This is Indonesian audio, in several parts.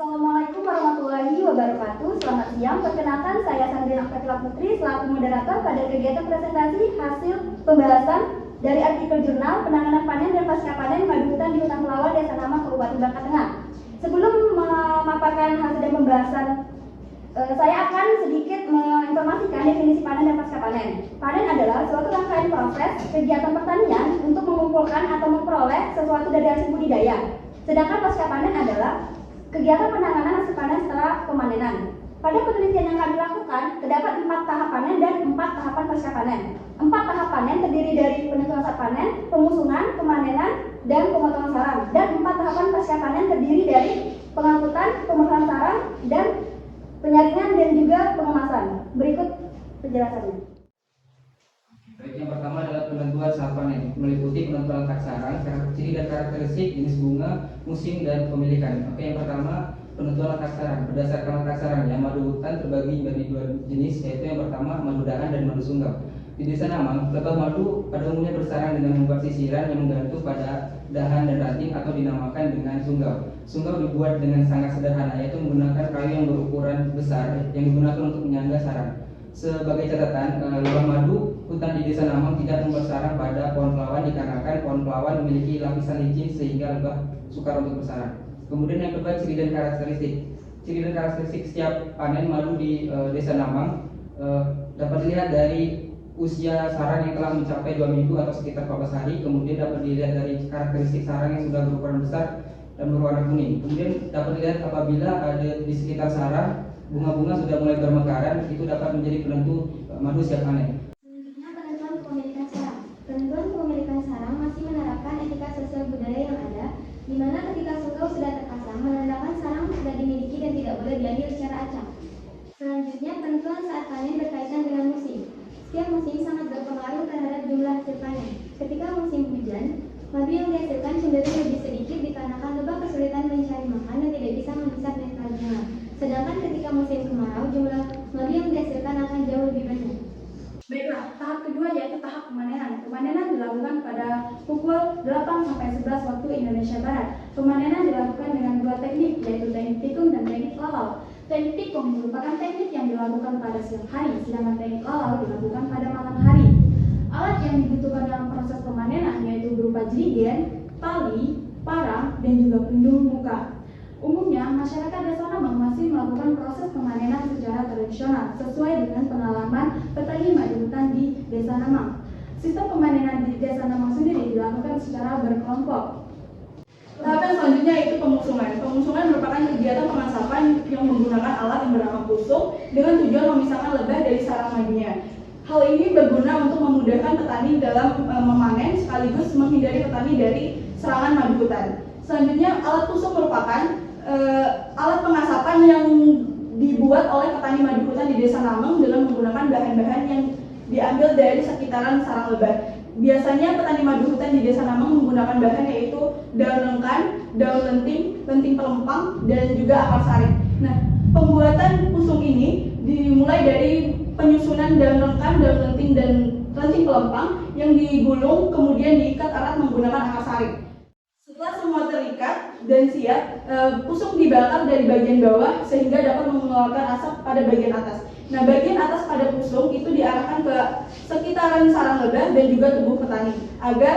Assalamualaikum warahmatullahi wabarakatuh. Selamat siang. Perkenalkan, saya Sandrina Fathila Putri selaku moderator pada kegiatan presentasi hasil pembahasan dari artikel jurnal penanganan panen dan pasca panen madu hutan di hutan Pelawar, Desa Namang, Kabupaten Bangka Tengah. Sebelum memaparkan hasil dan pembahasan, saya akan sedikit menginformasikan definisi panen dan pasca panen. Panen adalah suatu rangkaian proses kegiatan pertanian untuk mengumpulkan atau memperoleh sesuatu dari hasil budidaya. Sedangkan pasca panen adalah kegiatan penanganan hasil panen setelah pemanenan. Pada penelitian yang kami lakukan, terdapat 4 tahap panen dan 4 tahapan pasca panen. 4 tahap panen terdiri dari penentuan saat panen, pemusungan, pemanenan, dan pemotongan sarang. Dan 4 tahapan pasca panen terdiri dari pengangkutan, pemecahan sarang, dan penyaringan dan juga pengemasan. Berikut penjelasannya. Baik, yang pertama adalah penentuan saat panen, meliputi penentuan letak sarang, ciri dan karakteristik jenis bunga, musim, dan pemilikan. Oke, yang pertama penentuan letak sarang. Berdasarkan letak sarangnya, madu hutan terbagi menjadi 2 jenis, yaitu yang pertama madu daan dan madu sunggal. Di Desa Namang, lebah madu pada umumnya bersarang dengan membuat sisiran yang menggantung pada dahan dan ranting atau dinamakan dengan sunggal. Sunggal dibuat dengan sangat sederhana, yaitu menggunakan kayu yang berukuran besar yang digunakan untuk menyangga sarang. Sebagai catatan, lebah madu hutan di Desa Namang tidak membuat sarang pada pohon pelawan dikarenakan pohon pelawan memiliki lapisan licin sehingga lebah sukar untuk bersarang. Kemudian yang kedua, ciri dan karakteristik. Ciri dan karakteristik setiap panen madu di Desa Namang dapat dilihat dari usia sarang yang telah mencapai 2 minggu atau sekitar 14 hari. Kemudian dapat dilihat dari karakteristik sarang yang sudah berukuran besar dan berwarna kuning. Kemudian dapat dilihat apabila ada di sekitar sarang bunga-bunga sudah mulai bermekaran, itu dapat menjadi penentu madu siap panen. Selanjutnya, penentuan kepemilikan sarang. Penentuan kepemilikan sarang masih menerapkan etika sosial budaya yang ada, di mana ketika sungguh sudah terpasang, menandakan sarang sudah dimiliki dan tidak boleh diambil secara acak. Selanjutnya, penentuan saat panen berkaitan dengan musim. Setiap musim sangat berpengaruh terhadap jumlah hasil panen. Ketika musim hujan, madu yang dihasilkan cenderung lebih sedikit dikarenakan lebah kesulitan mencari makan dan tidak bisa menghisap nektar bunga. Sedangkan ketika musim kemarau, jumlah madu yang dihasilkan akan jauh lebih banyak. Baiklah, tahap kedua yaitu tahap pemanenan. Pemanenan dilakukan pada pukul 8 sampai 11 waktu Indonesia Barat. Pemanenan dilakukan dengan 2 teknik, yaitu teknik tikung dan teknik lalau. Teknik tikung merupakan teknik yang dilakukan pada siang hari, sedangkan teknik lalau dilakukan pada malam hari. Alat yang dibutuhkan dalam proses pemanenan yaitu berupa jerigen, tali, parang, dan juga pelindung muka. Umumnya, masyarakat Desa Namang masih melakukan proses pemanenan secara tradisional sesuai dengan pengalaman petani madu hutan di Desa Namang. Sistem pemanenan di Desa Namang sendiri dilakukan secara berkelompok. Tahapan selanjutnya yaitu pemusungan. Pemusungan merupakan kegiatan pengasapan yang menggunakan alat yang bernama pusung dengan tujuan memisahkan lebah dari sarang madunya. Hal ini berguna untuk memudahkan petani dalam memanen sekaligus menghindari petani dari serangan madu hutan. Selanjutnya, alat pusung merupakan alat pengasapan yang dibuat oleh petani madu hutan di Desa Namang dengan menggunakan bahan-bahan yang diambil dari sekitaran sarang lebah. Biasanya petani madu hutan di Desa Namang menggunakan bahan yaitu daun lengkan, daun lenting, lenting pelempang, dan juga akar sari. Nah, pembuatan pusung ini dimulai dari penyusunan daun lengkan, daun lenting, dan lenting pelempang yang digulung kemudian diikat erat menggunakan akar sari. Setelah semua terikat dan siap, pusung dibakar dari bagian bawah sehingga dapat mengeluarkan asap pada bagian atas. Nah, bagian atas pada pusung itu diarahkan ke sekitaran sarang lebah dan juga tubuh petani agar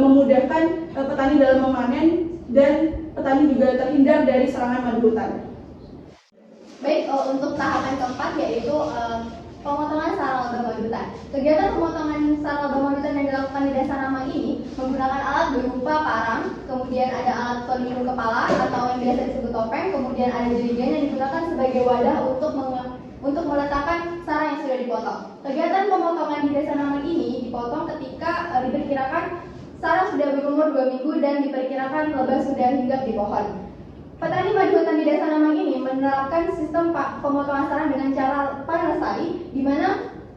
memudahkan petani dalam memanen dan petani juga terhindar dari serangan madu hutan. Baik, untuk tahapan keempat yaitu pemotongan sarang lebah madu hutan. Kegiatan pemotongan sarang lebah madu hutan yang dilakukan di Desa Namang ini menggunakan alat berupa parang, kemudian ada alat pelindung kepala atau yang biasa disebut topeng, kemudian ada jerigen yang digunakan sebagai wadah untuk meletakkan sarang yang sudah dipotong. Kegiatan pemotongan di Desa Namang ini dipotong ketika diperkirakan sarang sudah berumur 2 minggu dan diperkirakan lebah sudah hinggap di pohon. Petani madu hutan di Desa Namang ini menerapkan sistem pemotongan sarang dengan cara panen lestari, di mana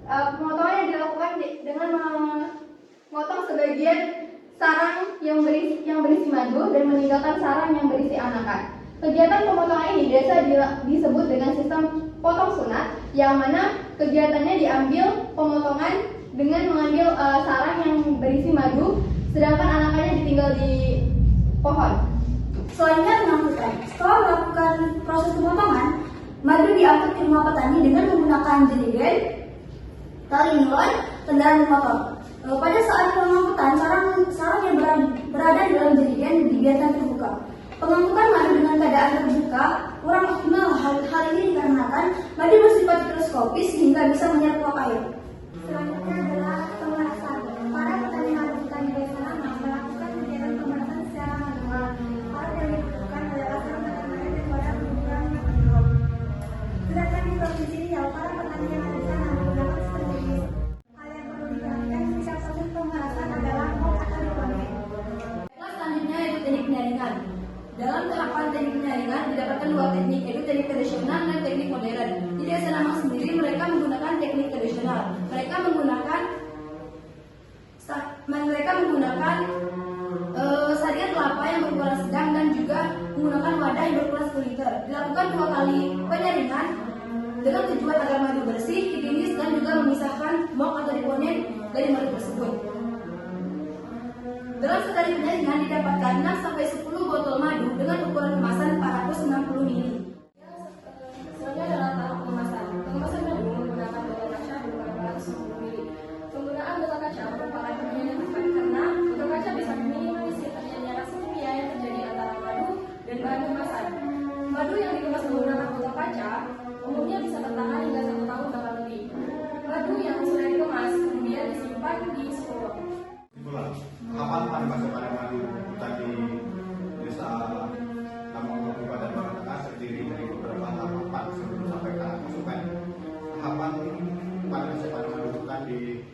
pemotongannya dilakukan dengan memotong sebagian sarang yang berisi madu dan meninggalkan sarang yang berisi anakan. Kegiatan pemotongan ini biasa disebut dengan sistem potong sunat, yang mana kegiatannya diambil pemotongan dengan mengambil sarang yang berisi madu, sedangkan anakannya ditinggal di pohon. Selanjutnya pengangkutan. Setelah melakukan proses pemotongan, madu diangkut ke rumah petani dengan menggunakan jerigen, tali nilon, kendaraan bermotor. Pada saat pengangkutan, sarang yang berada di dalam jerigen dibiarkan terbuka. Pengangkutan madu dengan keadaan terbuka kurang optimal. Hal ini dikarenakan madu bersifat mikroskopis sehingga bisa menyerap uap air. Selanjutnya adalah pemerasan. Para petani madu hutan di desa Lama melakukan kegiatan pemerasan secara manual. Hal yang dibutuhkan adalah sarang petani dan pada penggunaan manual. Sedangkan di provinsi Riau, para petani yang ada di sana menggunakan sistem jenis. Hal yang perlu diperhatikan ketika proses pemerasan adalah mop atau diponen. Selanjutnya yaitu teknik penyaringan. Dalam tahapan teknik penyaringan didapatkan dua teknik, yaitu teknik tradisional dan teknik modern. Di desa Lamang sendiri mereka menggunakan teknik tradisional. Mereka menggunakan saringan kelapa yang berukuran sedang dan juga menggunakan wadah yang berukuran 10 liter. Dilakukan 2 kali penyaringan dengan tujuan agar madu bersih, higienis dan juga memisahkan mok atau deponen dari madu tersebut. Dalam sekali penyaringan didapatkan 6-10 botol madu dengan ukuran kemasan 460 ml. Selanjutnya adalah tahap pengemasan. Pengemasan madu menggunakan botol kaca berukuran 410 ml. Penggunaan botol kaca merupakan pilihan yang tepat karena botol kaca bisa meminimalisir terjadinya reaksi kimia yang terjadi antara madu dan bahan kemasan. Madu yang dikemas menggunakan botol kaca umumnya bisa bertahan hingga 1 tahun bahkan lebih. Madu yang sudah dikemas kemudian disimpan di suhu. Kapan pada madu hutan di desa Lamang Kabupaten Bangka Tengah terdiri dari beberapa tahapan sebelum sampai ke masukan. Tahapan pada madu hutan di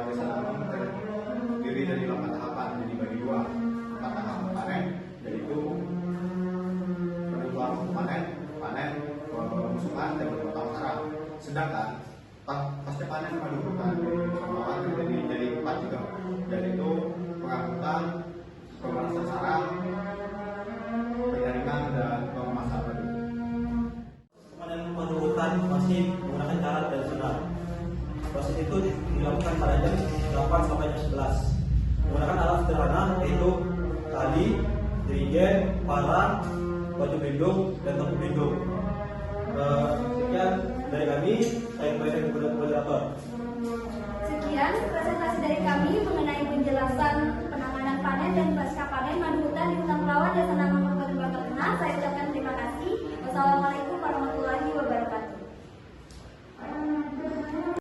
desa Lamang terdiri dari 8 tahapan, jadi bagi 2. 4 tahap panen, yaitu penutupan panen, pemusukan dan pemotong sarang. Sedangkan pasca panen madu hutan di Samawa terdiri dari 4 juga, yaitu pengangkutan, pemerasan sarang, penyaringan dan pengemasan madu. Panen madu hutan masih menggunakan cara tradisional. Proses itu dilakukan pada jam 8 sampai jam 11. Menggunakan alat sederhana yaitu tali, jerigen, parang, baju pelindung, dan topi pelindung. Sekian dari kami, saya kembali ke moderator. Sekian presentasi dari kami mengenai penjelasan penanganan panen dan pasca panen madu hutan di Hutan Perawan Desa